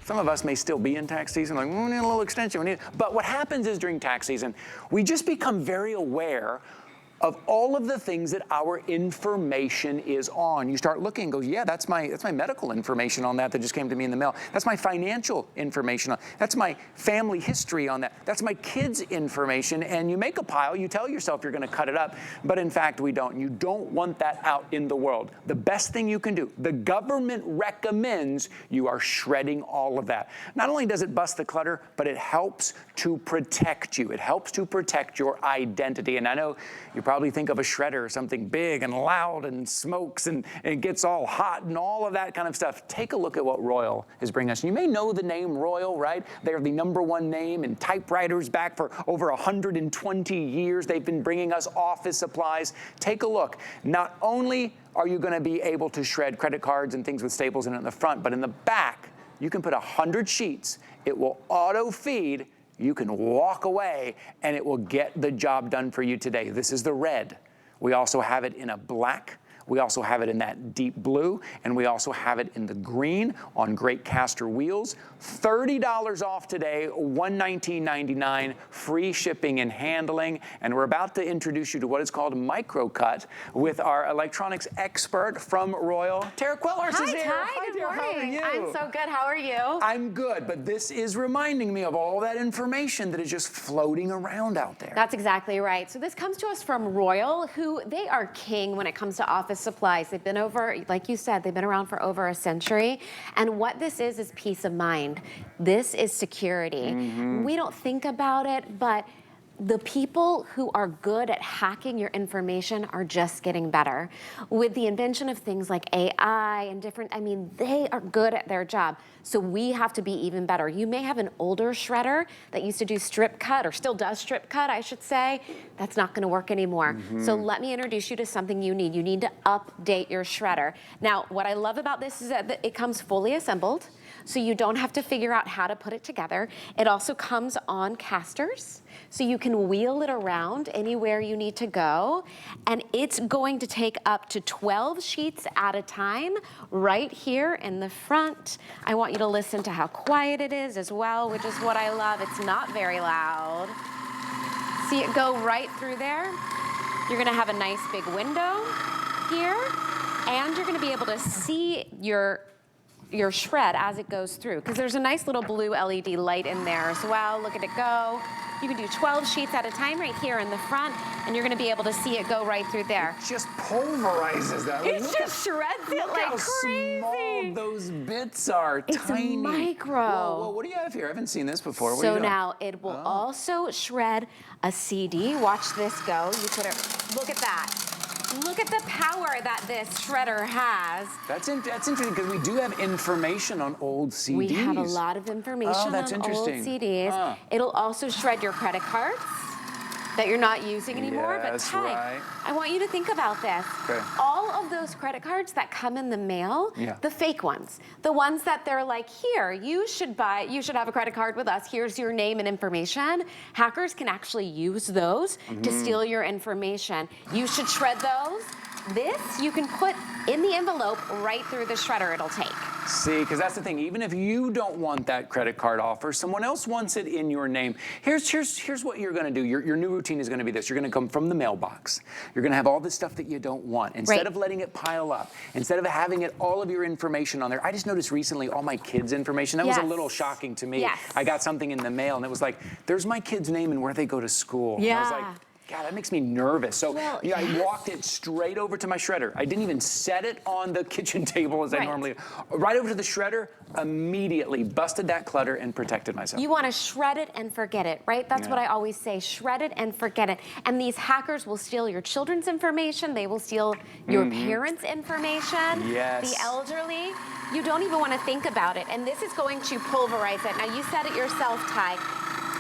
Some of us may still be in tax season, like, we need a little extension. But what happens is during tax season, we just become very aware of all of the things that our information is on. You start looking and go, yeah, that's my medical information on that just came to me in the mail. That's my financial information on. That's my family history on that. That's my kids' information. And you make a pile, you tell yourself you're gonna cut it up, but in fact we don't. You don't want that out in the world. The best thing you can do, the government recommends you are shredding all of that. Not only does it bust the clutter, but it helps to protect you. It helps to protect your identity. And I know you probably think of a shredder as something big and loud and smokes and it gets all hot and all of that kind of stuff. Take a look at what Royal is bringing us. You may know the name Royal, right? They're the #1 name in typewriters back for over 120 years. They've been bringing us office supplies. Take a look. Not only are you going to be able to shred credit cards and things with staples in it in the front, but in the back, you can put 100 sheets. It will auto feed. You can walk away and it will get the job done for you today. This is the red. We also have it in a black. We also have it in that deep blue, and we also have it in the green on great caster wheels. $30 off today, $119.99, free shipping and handling. And we're about to introduce you to what is called Microcut with our electronics expert from Royal, Tara Quillers is here. Hi, good morning. How are you? I'm so good. How are you? I'm good, but this is reminding me of all that information that is just floating around out there. That's exactly right. So this comes to us from Royal, who they are king when it comes to office supplies. They've been over, like you said, they've been around for over a century. And what this is peace of mind. This is security. We don't think about it, but the people who are good at hacking your information are just getting better. With the invention of things like AI and different, I mean, they are good at their job. So we have to be even better. You may have an older shredder that used to do strip cut, or still does strip cut, I should say. That's not gonna work anymore. So let me introduce you to something you need. You need to update your shredder. Now, what I love about this is that it comes fully assembled, so you don't have to figure out how to put it together. It also comes on casters, so you can wheel it around anywhere you need to go. And it's going to take up to 12 sheets at a time right here in the front. I want you to listen to how quiet it is as well, which is what I love. It's not very loud. See it go right through there? You're gonna have a nice big window here, and you're gonna be able to see your shred as it goes through, because there's a nice little blue LED light in there as well. Look at it go. You can do 12 sheets at a time right here in the front, and you're gonna be able to see it go right through there. It just pulverizes that. It just shreds it like crazy. Look how small those bits are, tiny. It's micro. Whoa, what do you have here? I haven't seen this before. What are So you doing? now it will also shred a CD. Watch this go. You put it, look at that. Look at the power that this shredder has. That's interesting, because we do have information on old CDs. We have a lot of information on old CDs. It'll also shred your credit cards that you're not using anymore. But Ty, right. I want you to think about this. Okay. All of those credit cards that come in the mail, the fake ones, the ones that they're like, here, you should have a credit card with us. Here's your name and information. Hackers can actually use those to steal your information. You should shred those. This you can put in the envelope right through the shredder it'll take. See, because that's the thing. Even if you don't want that credit card offer, someone else wants it in your name. Here's what you're going to do. Your new routine is going to be this. You're going to come from the mailbox. You're going to have all this stuff that you don't want. Instead of letting it pile up, instead of having all of your information on there. I just noticed recently all my kids' information. That was a little shocking to me. I got something in the mail, and it was like, there's my kid's name and where they go to school. And I was like, God, that makes me nervous. So I walked it straight over to my shredder. I didn't even set it on the kitchen table as I normally do. Right over to the shredder, immediately busted that clutter and protected myself. You want to shred it and forget it, right? That's what I always say, shred it and forget it. And these hackers will steal your children's information. They will steal your parents' information, the elderly. You don't even want to think about it. And this is going to pulverize it. Now, you said it yourself, Ty.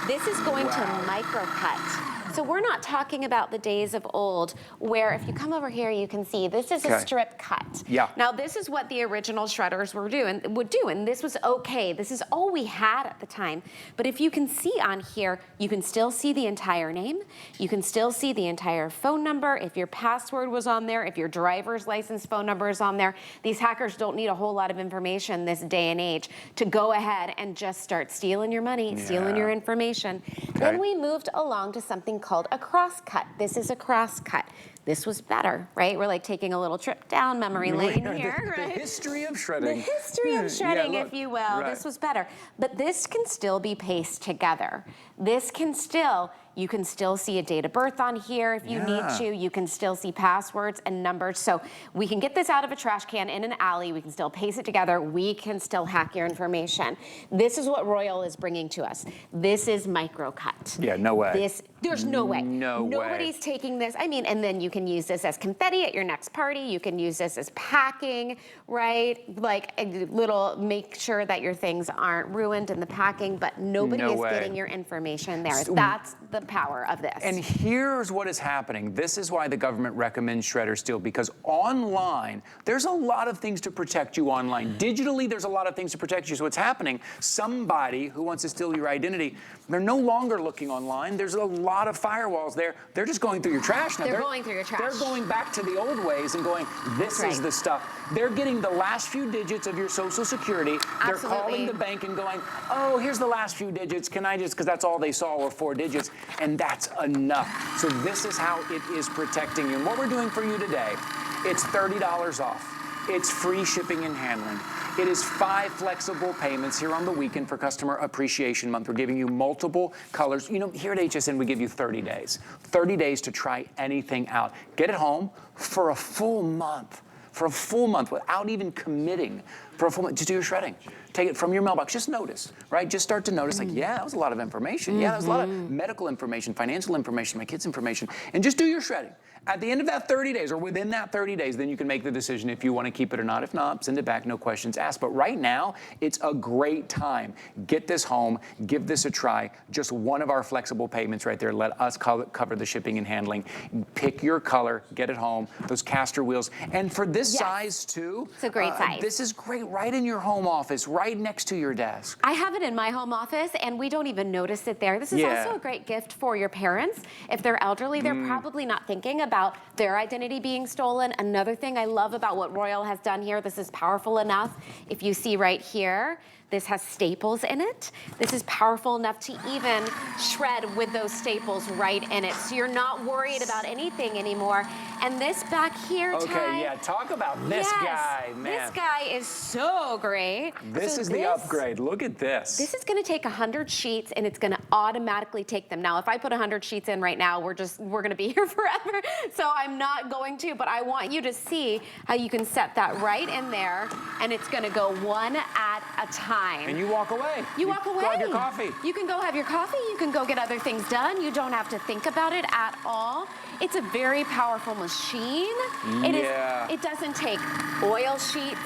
This is going to microcut. So we're not talking about the days of old where if you come over here, you can see this is a strip cut. Yeah. Now this is what the original shredders would do, and this was okay. This is all we had at the time. But if you can see on here, you can still see the entire name. You can still see the entire phone number. If your password was on there, if your driver's license phone number is on there, these hackers don't need a whole lot of information this day and age to go ahead and just start stealing your money, stealing your information. Then we moved along to something called a crosscut. This is a crosscut. This was better, right? We're like taking a little trip down memory lane here, right? The history of shredding. The history of shredding, if you will. Right. This was better. But this can still be pasted together. This can still, you can still see a date of birth on here if you need to. You can still see passwords and numbers. So we can get this out of a trash can in an alley. We can still paste it together. We can still hack your information. This is what Royal is bringing to us. This is Microcut. Yeah, no way. There's no way. Nobody's taking this. I mean, and then you can use this as confetti at your next party. You can use this as packing, right? Like a little, make sure that your things aren't ruined in the packing, but nobody is getting your information there. That's the power of this. And here's what is happening. This is why the government recommends Shredder Steel, because online, there's a lot of things to protect you online. Digitally, there's a lot of things to protect you. So what's happening, somebody who wants to steal your identity, they're no longer looking online. There's a lot of firewalls there. They're just going through your trash now. They're going through your trash. They're going back to the old ways and going, this is the stuff. They're getting the last few digits of your Social Security. They're calling the bank and going, oh, here's the last few digits. Can I just, because that's all they saw were 4 digits, and that's enough. So this is how it is protecting you. And what we're doing for you today, it's $30 off. It's free shipping and handling. It is 5 flexible payments here on the weekend for Customer Appreciation Month. We're giving you multiple colors. You know, here at HSN, we give you 30 days. 30 days to try anything out. Get it home for a full month. For a full month without even committing for a full month. Just do your shredding. Take it from your mailbox. Just notice, right? Just start to notice, like, yeah, that was a lot of information. Yeah, that was a lot of medical information, financial information, my kids' information. And just do your shredding. At the end of that 30 days, or within that 30 days, then you can make the decision if you want to keep it or not. If not, send it back, no questions asked. But right now, it's a great time. Get this home, give this a try. Just one of our flexible payments right there. Let us cover the shipping and handling. Pick your color, get it home, those caster wheels. And for this size too, it's a great size. This is great right in your home office, right next to your desk. I have it in my home office and we don't even notice it there. This is also a great gift for your parents. If they're elderly, they're probably not thinking about their identity being stolen. Another thing I love about what Royal has done here, this is powerful enough. If you see right here, this has staples in it. This is powerful enough to even shred with those staples right in it. So you're not worried about anything anymore. And this back here, Ty, talk about this guy, man. This guy is so great. This is the upgrade. Look at this. This is gonna take 100 sheets and it's gonna automatically take them. Now, if I put 100 sheets in right now, we're gonna be here forever. So I'm not going to, but I want you to see how you can set that right in there and it's gonna go one at a time. And you walk away. You walk away. Go have your coffee. You can go have your coffee. You can go get other things done. You don't have to think about it at all. It's a very powerful machine. It doesn't take oil sheets.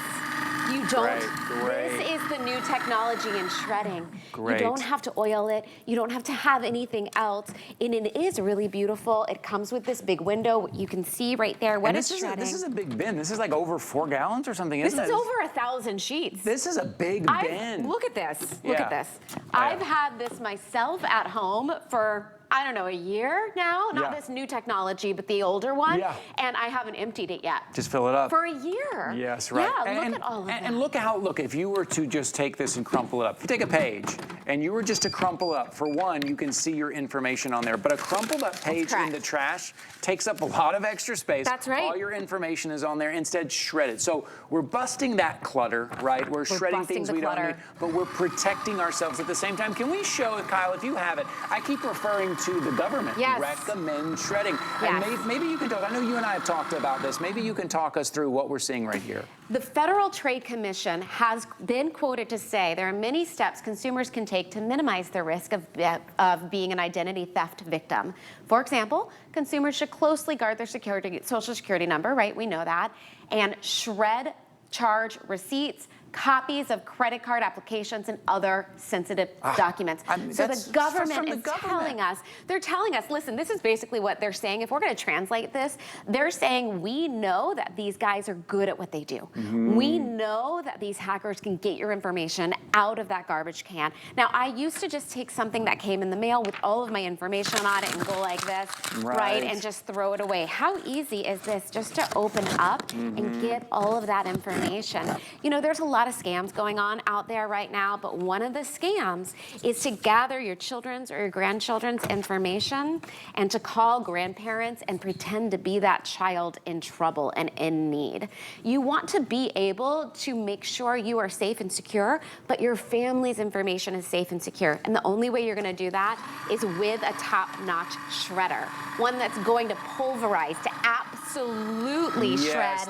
You don't. This is the new technology in shredding. You don't have to oil it. You don't have to have anything else. And it is really beautiful. It comes with this big window. You can see right there what it's shredding. This is a big bin. This is like over 4 gallons or something, isn't it? This is over 1,000 sheets. This is a big bin. Look at this. Look at this. I've had this myself at home for, I don't know, a year now. Not this new technology, but the older one. And I haven't emptied it yet. Just fill it up. For a year. Yes, right. Yeah, look at all of that. And look at how, if you were to just take this and crumple it up. If you take a page and you were just to crumple up, for one, you can see your information on there. But a crumpled up page in the trash takes up a lot of extra space. That's right. All your information is on there. Instead, shred it. So we're busting that clutter, right? We're shredding things we don't need, but we're protecting ourselves at the same time. Can we show, Kyle, if you have it, I keep referring to the government. Recommend shredding. And maybe you can talk, I know you and I have talked about this, maybe you can talk us through what we're seeing right here. The Federal Trade Commission has been quoted to say there are many steps consumers can take to minimize the risk of being an identity theft victim. For example, consumers should closely guard their Social Security number, right? We know that. And shred, charge receipts, copies of credit card applications and other sensitive documents. So the government is telling us, they're telling us, listen, this is basically what they're saying. If we're going to translate this, they're saying we know that these guys are good at what they do. We know that these hackers can get your information out of that garbage can. Now, I used to just take something that came in the mail with all of my information on it and go like this, right, and just throw it away. How easy is this just to open up and get all of that information? You know, there's a lot of scams going on out there right now, but one of the scams is to gather your children's or your grandchildren's information and to call grandparents and pretend to be that child in trouble and in need. You want to be able to make sure you are safe and secure, but your family's information is safe and secure. And the only way you're going to do that is with a top-notch shredder, one that's going to pulverize, to absolutely shred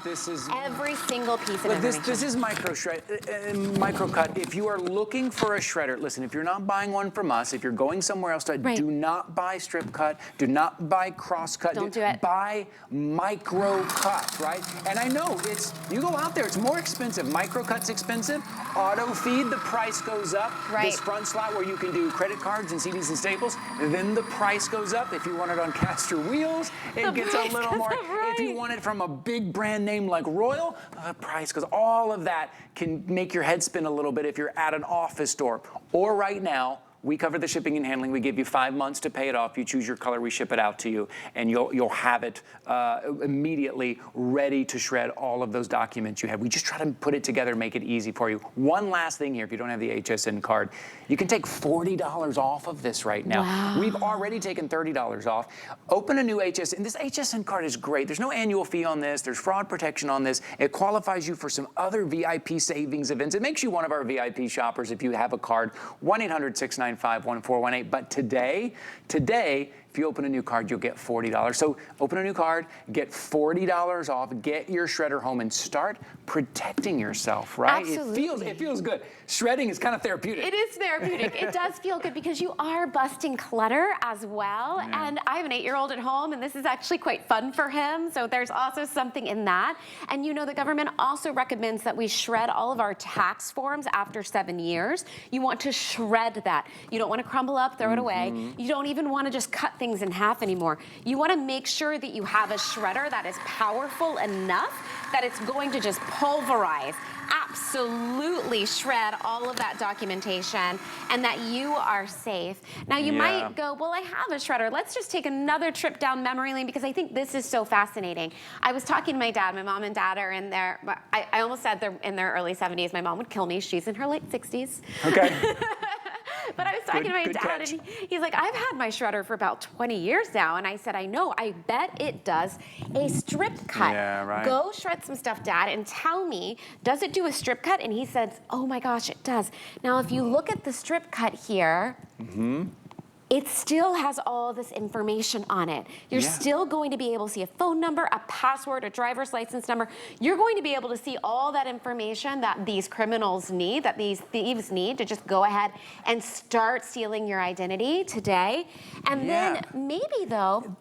every single piece of information. This is Microcut. If you are looking for a shredder, listen, if you're not buying one from us, if you're going somewhere else, do not buy strip cut, do not buy cross cut. Don't do it. Buy Microcut, right? And I know you go out there, it's more expensive. Microcut's expensive. Autofeed, the price goes up. This front slot where you can do credit cards and CDs and staples, then the price goes up. If you want it on caster wheels, it gets a little more. If you want it from a big brand name like Royal, the price goes. All of that can make your head spin a little bit if you're at an office store. Or right now, we cover the shipping and handling. We give you 5 months to pay it off. You choose your color, we ship it out to you, and you'll have it immediately ready to shred all of those documents you have. We just try to put it together, make it easy for you. One last thing here, if you don't have the HSN card, you can take $40 off of this right now. Wow. We've already taken $30 off. Open a new HSN, and this HSN card is great. There's no annual fee on this. There's fraud protection on this. It qualifies you for some other VIP savings events. It makes you one of our VIP shoppers if you have a card. 1-800-695-1418. But today, if you open a new card, you'll get $40. So open a new card, get $40 off, get your shredder home, and start protecting yourself, right? Absolutely. It feels good. Shredding is kind of therapeutic. It is therapeutic. It does feel good because you are busting clutter as well. Yeah. And I have an 8-year-old at home, and this is actually quite fun for him. So there's also something in that. And you know, the government also recommends that we shred all of our tax forms after 7 years. You want to shred that. You don't want to crumble up, throw it away. You don't even want to just cut things in half anymore. You want to make sure that you have a shredder that is powerful enough that it's going to just pulverize, absolutely shred all of that documentation, and that you are safe. Now you might go, well, I have a shredder. Let's just take another trip down memory lane because I think this is so fascinating. I was talking to my dad. My mom and dad are in their, I almost said they're in their early 70s. My mom would kill me. She's in her late 60s. Okay. But I was talking to my dad, and he's like, I've had my shredder for about 20 years now. And I said, I know, I bet it does a strip cut. Yeah, right. Go shred some stuff, Dad, and tell me, does it do a strip cut? And he says, oh my gosh, it does. Now, if you look at the strip cut here, it still has all this information on it. You're still going to be able to see a phone number, a password, a driver's license number. You're going to be able to see all that information that these criminals need, that these thieves need to just go ahead and start stealing your identity today. And then maybe you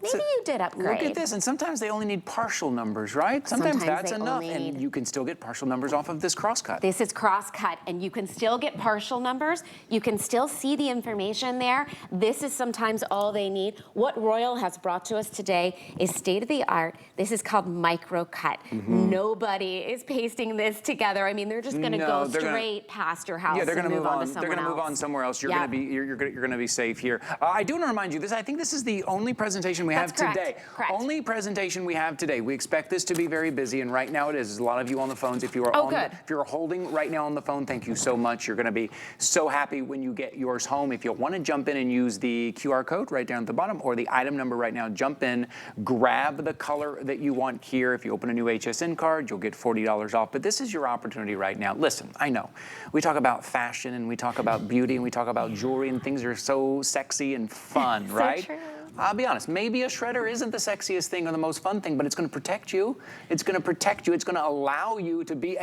did upgrade. Look at this, and sometimes they only need partial numbers, right? Sometimes that's enough, and you can still get partial numbers off of this crosscut. This is crosscut, and you can still get partial numbers. You can still see the information there. This is sometimes all they need. What Royal has brought to us today is state-of-the-art. This is called Microcut. Nobody is pasting this together. I mean, they're just going to go straight past your house. Yeah, they're going to move on. They're going to move on somewhere else. You're going to be safe here. I do want to remind you, I think this is the only presentation we have today. Correct. Only presentation we have today. We expect this to be very busy, and right now it is. There's a lot of you on the phones. If you are if you're holding right now on the phone, thank you so much. You're going to be so happy when you get yours home. If you want to jump in and use the QR code right down at the bottom or the item number right now, jump in, grab the color that you want here. If you open a new HSN card, you'll get $40 off. But this is your opportunity right now. Listen, I know we talk about fashion and we talk about beauty and we talk about jewelry and things are so sexy and fun, right? True. I'll be honest, maybe a shredder isn't the sexiest thing or the most fun thing, but it's going to protect you. It's going to protect you. It's going to allow you to be able